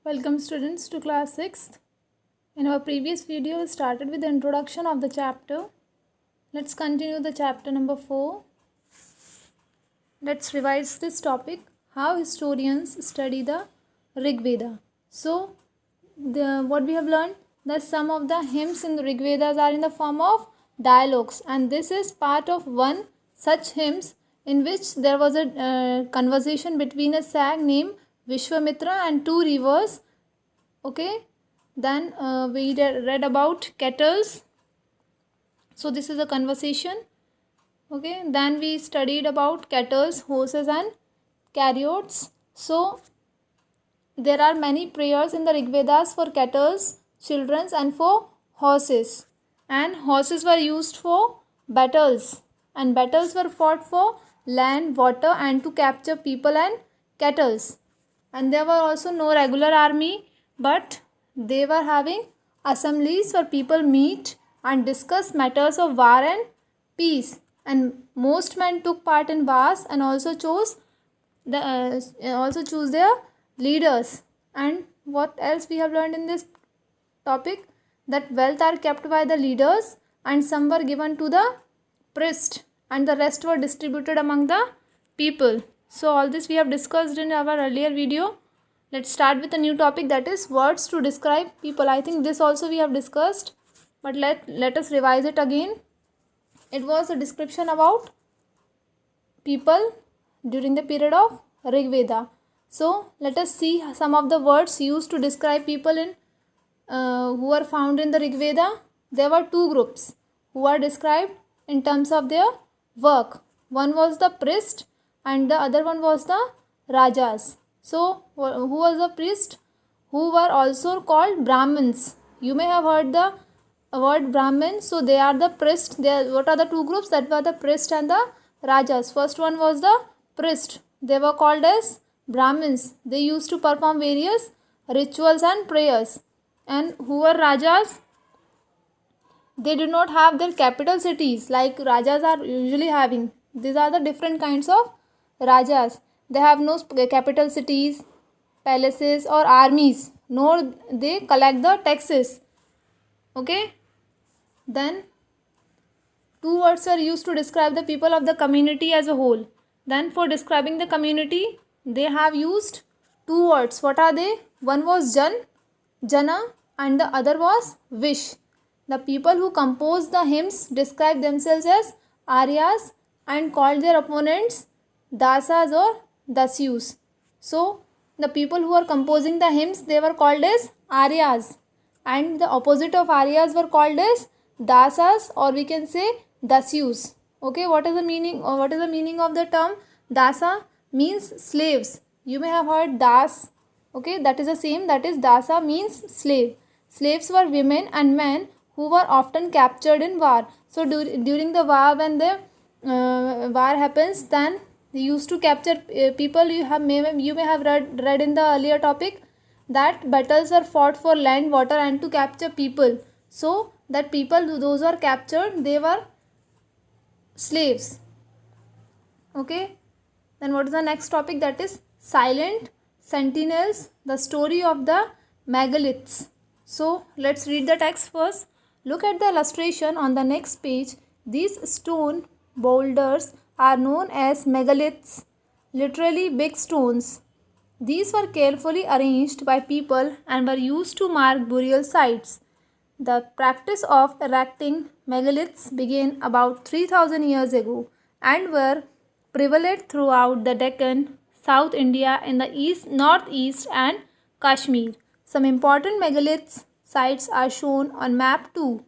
Welcome students to class 6th. In our previous video we started with the introduction of the chapter. Let's continue the chapter number 4. Let's revise this topic, how historians study the Rig Veda. So what we have learned, that some of the hymns in the Rig Vedas are in the form of dialogues, and this is part of one such hymns in which there was a conversation between a sage named Vishwamitra and two rivers. Okay, then we read about kettles. So this is a conversation. Okay, then we studied about kettles, horses and chariots. So there are many prayers in the Rig Vedas for kettles, children and for horses. And horses were used for battles, and battles were fought for land, water and to capture people and kettles. And there were also no regular army, but they were having assemblies where people meet and discuss matters of war and peace. And most men took part in wars and also choose their leaders. And what else we have learned in this topic, that wealth are kept by the leaders and some were given to the priest and the rest were distributed among the people. So all this we have discussed in our earlier video. Let's start with a new topic, that is words to describe people. I think this also we have discussed, but let us revise it again. It was a description about people during the period of Rig Veda. So let us see some of the words used to describe people in who are found in the Rig Veda. There were two groups who are described in terms of their work. One was the priest and the other one was the rajas. So who was the priest? Who were also called Brahmins. You may have heard the word Brahmin. So they are the priest. What are the two groups? That were the priest and the rajas. First one was the priest. They were called as Brahmins. They used to perform various rituals and prayers. And who were rajas? They do not have their capital cities like rajas are usually having. These are the different kinds of rajas. They have no capital cities, palaces or armies, nor they collect the taxes. Okay. Then two words are used to describe the people of the community as a whole. Then for describing the community, they have used two words. What are they? One was Jana, and the other was Vish. The people who composed the hymns described themselves as Aryas and called their opponents Dasas or Dasyus. So the people who are composing the hymns, they were called as Aryas, and the opposite of Aryas were called as Dasas, or we can say Dasyus. Okay, what is the meaning of the term Dasa? Means slaves. You may have heard Das. Okay, that is the same, that is Dasa means slave. Slaves were women and men who were often captured in war. So during the war, when the war happens, then they used to capture people. You may have read in the earlier topic that battles were fought for land, water and to capture people. So that people, those who are captured, they were slaves. Okay. Then what is the next topic? That is silent sentinels, the story of the megaliths. So let's read the text first. Look at the illustration on the next page. These stone boulders are known as megaliths, literally big stones. These were carefully arranged by people and were used to mark burial sites. The practice of erecting megaliths began about 3000 years ago and were prevalent throughout the Deccan, South India, in the east, northeast and Kashmir. Some important megaliths sites are shown on map 2,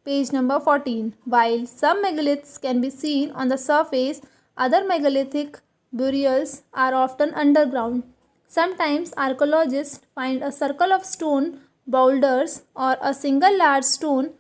page number 14. While some megaliths can be seen on the surface, other megalithic burials are often underground. Sometimes archaeologists find a circle of stone boulders or a single large stone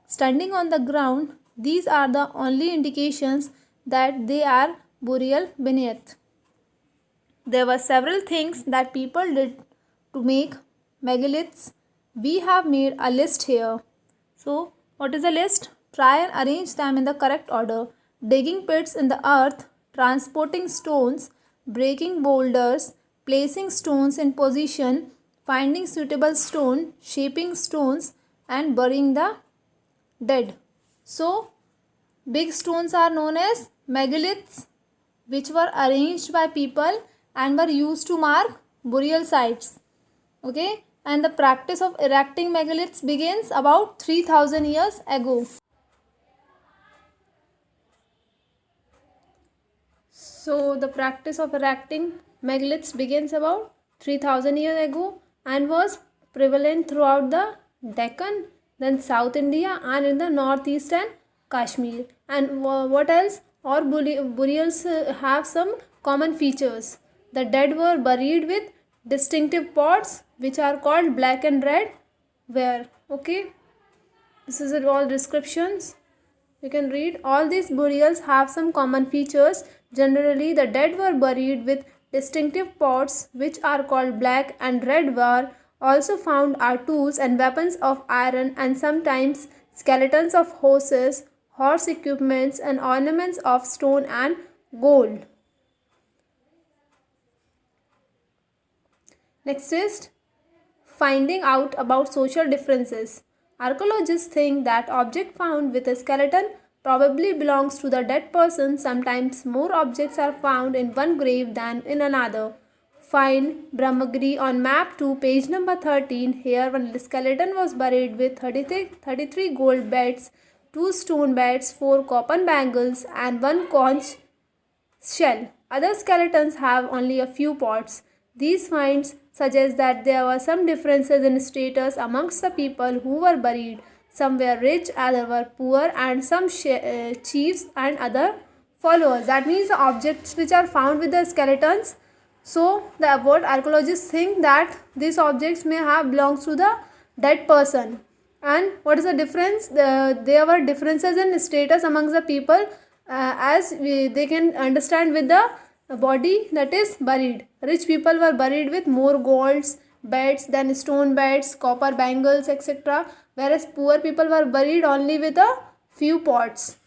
standing on the ground. These are the only indications that they are burial beneath. There were several things that people did to make megaliths. We have made a list here. So, what is the list? Try and arrange them in the correct order. Digging pits in the earth, transporting stones, breaking boulders, placing stones in position, finding suitable stone, shaping stones, and burying the dead. So, big stones are known as megaliths, which were arranged by people and were used to mark burial sites. Okay, and the practice of erecting megaliths begins about 3000 years ago. So, the practice of erecting megaliths begins about 3000 years ago and was prevalent throughout the Deccan, then South India, and in the northeast and Kashmir. And what else? All burials have some common features. The dead were buried with distinctive pots which are called black and red ware. Okay, this is all descriptions. You can read. All these burials have some common features. Generally, the dead were buried with distinctive pots which are called black and red ware. Also found are tools and weapons of iron and sometimes skeletons of horses, horse equipments and ornaments of stone and gold. Next is finding out about social differences. Archaeologists think that object found with a skeleton probably belongs to the dead person. Sometimes more objects are found in one grave than in another. Find Brahmagiri on map 2, page number 13. Here one skeleton was buried with 33 gold beds, 2 stone beds, 4 copper bangles and 1 conch shell. Other skeletons have only a few pots. These finds suggest that there were some differences in status amongst the people who were buried. Some were rich, others were poor, and some chiefs and other followers. That means the objects which are found with the skeletons. So the what archaeologists think that these objects may have belongs to the dead person. And what is the difference? There were differences in status amongst the people as they can understand with the body that is buried. Rich people were buried with more golds, beds than stone beds, copper bangles, etc. Whereas poor people were buried only with a few pots.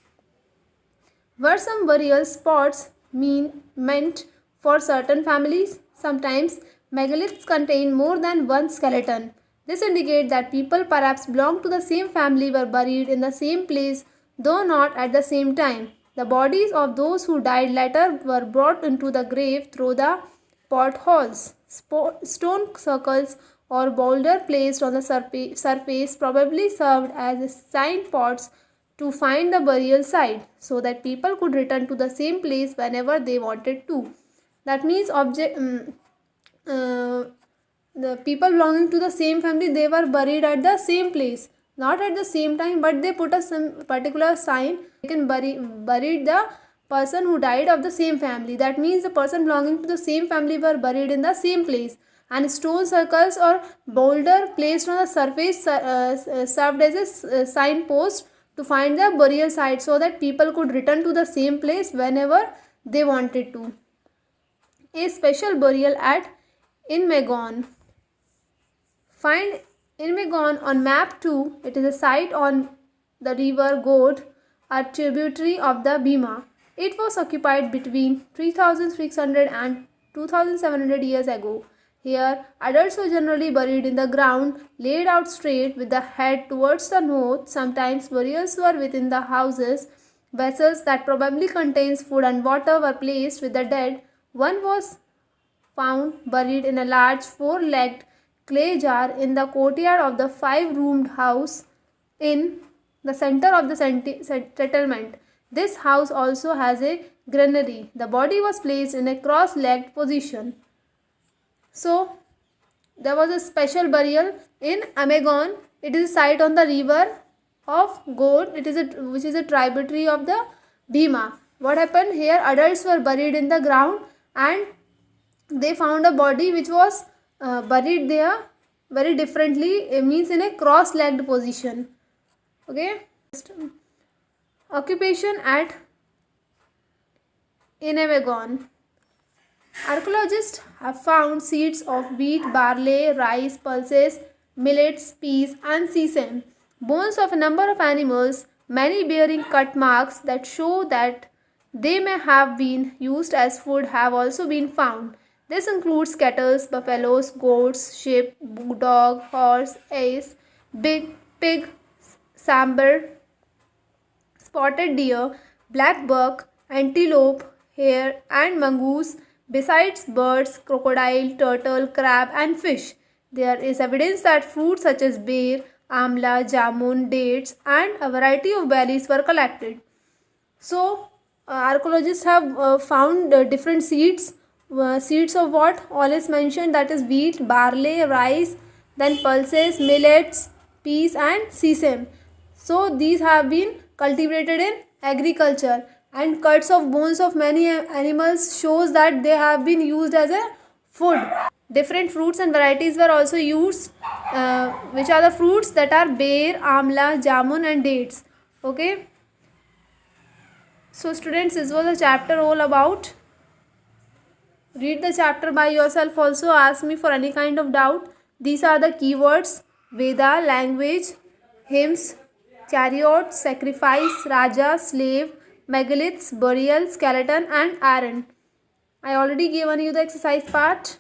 Were some burial spots meant for certain families? Sometimes megaliths contain more than one skeleton. This indicates that people perhaps belonged to the same family were buried in the same place, though not at the same time. The bodies of those who died later were brought into the grave through the potholes. Stone circles or boulder placed on the surface probably served as signposts to find the burial site so that people could return to the same place whenever they wanted to. That means the people belonging to the same family, they were buried at the same place, not at the same time, but they put a some particular sign. They can buried the person who died of the same family. That means the person belonging to the same family were buried in the same place. And stone circles or boulder placed on the surface served as a signpost to find the burial site so that people could return to the same place whenever they wanted to. A special burial at Inmegon. Find Inmegon on map 2. It is a site on the river God, a tributary of the Bhima. It was occupied between 3600 and 2700 years ago. Here, adults were generally buried in the ground, laid out straight with the head towards the north. Sometimes burials were within the houses. Vessels that probably contains food and water were placed with the dead. One was found buried in a large 4-legged clay jar in the courtyard of the 5-roomed house in the center of the settlement. This house also has a granary. The body was placed in a cross-legged position. So, there was a special burial in Amegon. It is a site on the river of God. Which is a tributary of the Bhima. What happened here? Adults were buried in the ground and they found a body which was buried there very differently. It means in a cross-legged position. Okay. Occupation at Amegon. Archaeologists have found seeds of wheat, barley, rice, pulses, millets, peas and sesame, bones of a number of animals, many bearing cut marks that show that they may have been used as food have also been found. This includes cattle, buffaloes, goats, sheep, dog, horse, ass, big pig, sambar, spotted deer, black buck, antelope, hare, and mongoose, besides birds, crocodile, turtle, crab, and fish. There is evidence that fruits such as bear, amla, jamun, dates, and a variety of berries were collected. So, archaeologists have found different seeds. Seeds of what? All is mentioned, that is wheat, barley, rice, then pulses, millets, peas, and sesame. So, these have been cultivated in agriculture, and cuts of bones of many animals shows that they have been used as a food. Different fruits and varieties were also used, which are the fruits that are bear, amla, jamun, and dates. Okay. So students, this was a chapter all about. Read the chapter by yourself also. Ask me for any kind of doubt. These are the keywords: Veda, language, hymns, chariot, sacrifice, raja, slave, megaliths, burial, skeleton, and iron. I already given you the exercise part.